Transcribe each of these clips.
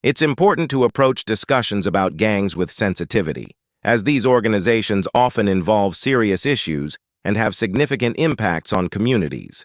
It's important to approach discussions about gangs with sensitivity, as these organizations often involve serious issues and have significant impacts on communities.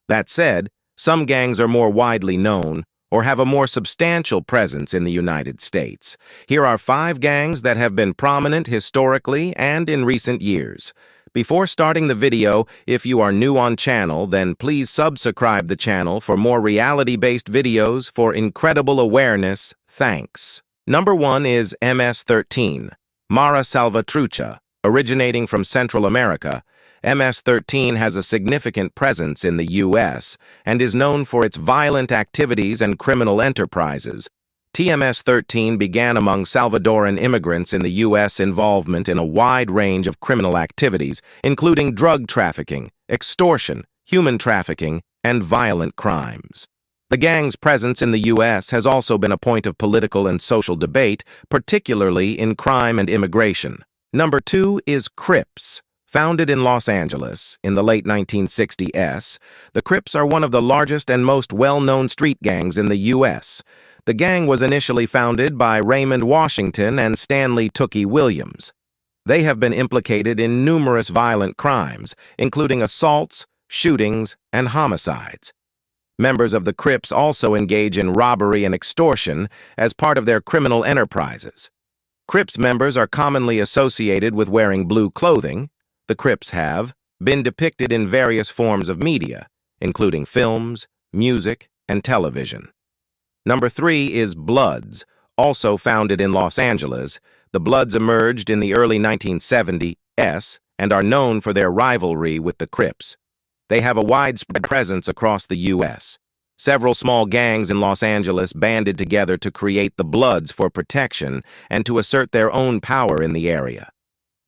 That said, some gangs are more widely known or have a more substantial presence in the United States. Here are 5 gangs that have been prominent historically and in recent years. Before starting the video, if you are new on channel, then please subscribe the channel for more reality-based videos for incredible awareness. Thanks. Number 1 is MS-13, Mara Salvatrucha. Originating from Central America, MS-13 has a significant presence in the U.S. and is known for its violent activities and criminal enterprises. MS-13 began among Salvadoran immigrants in the U.S. involvement in a wide range of criminal activities, including drug trafficking, extortion, human trafficking, and violent crimes. The gang's presence in the U.S. has also been a point of political and social debate, particularly in crime and immigration. Number 2 is Crips. Founded in Los Angeles in the late 1960s, the Crips are one of the largest and most well-known street gangs in the U.S. The gang was initially founded by Raymond Washington and Stanley Tookie Williams. They have been implicated in numerous violent crimes, including assaults, shootings, and homicides. Members of the Crips also engage in robbery and extortion as part of their criminal enterprises. Crips members are commonly associated with wearing blue clothing. The Crips have been depicted in various forms of media, including films, music, and television. Number 3 is Bloods. Also founded in Los Angeles, the Bloods emerged in the early 1970s and are known for their rivalry with the Crips. They have a widespread presence across the U.S. Several small gangs in Los Angeles banded together to create the Bloods for protection and to assert their own power in the area.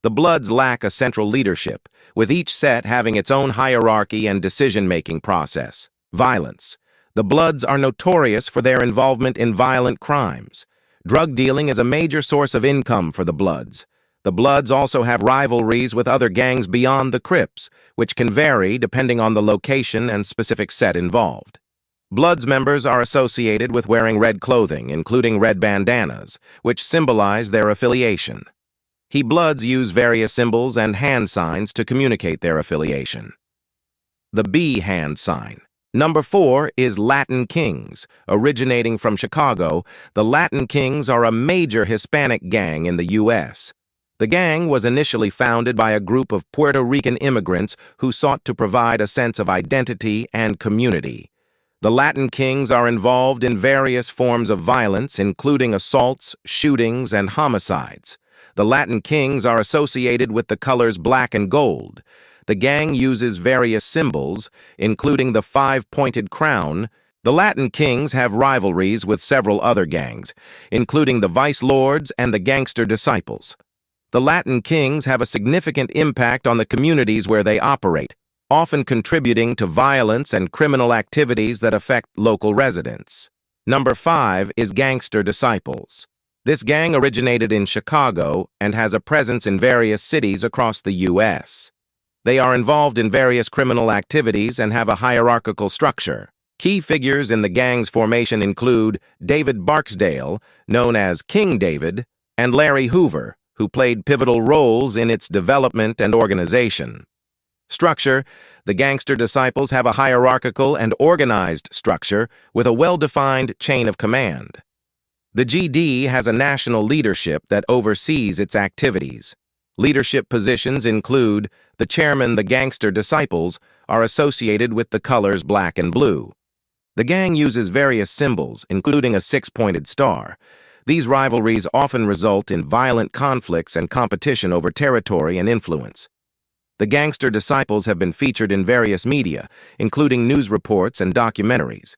The Bloods lack a central leadership, with each set having its own hierarchy and decision-making process. Violence. The Bloods are notorious for their involvement in violent crimes. Drug dealing is a major source of income for the Bloods. The Bloods also have rivalries with other gangs beyond the Crips, which can vary depending on the location and specific set involved. Bloods members are associated with wearing red clothing, including red bandanas, which symbolize their affiliation. Bloods use various symbols and hand signs to communicate their affiliation. The B hand sign. Number 4 is Latin Kings. Originating from Chicago, the Latin Kings are a major Hispanic gang in the U.S. The gang was initially founded by a group of Puerto Rican immigrants who sought to provide a sense of identity and community. The Latin Kings are involved in various forms of violence, including assaults, shootings, and homicides. The Latin Kings are associated with the colors black and gold. The gang uses various symbols, including the 5-pointed crown. The Latin Kings have rivalries with several other gangs, including the Vice Lords and the Gangster Disciples. The Latin Kings have a significant impact on the communities where they operate, often contributing to violence and criminal activities that affect local residents. Number 5 is Gangster Disciples. This gang originated in Chicago and has a presence in various cities across the U.S. They are involved in various criminal activities and have a hierarchical structure. Key figures in the gang's formation include David Barksdale, known as King David, and Larry Hoover, who played pivotal roles in its development and organization. Structure. The Gangster Disciples have a hierarchical and organized structure with a well-defined chain of command. The GD has a national leadership that oversees its activities. Leadership positions include the chairman. The Gangster Disciples are associated with the colors black and blue. The gang uses various symbols, including a 6-pointed star. These rivalries often result in violent conflicts and competition over territory and influence. The Gangster Disciples have been featured in various media, including news reports and documentaries.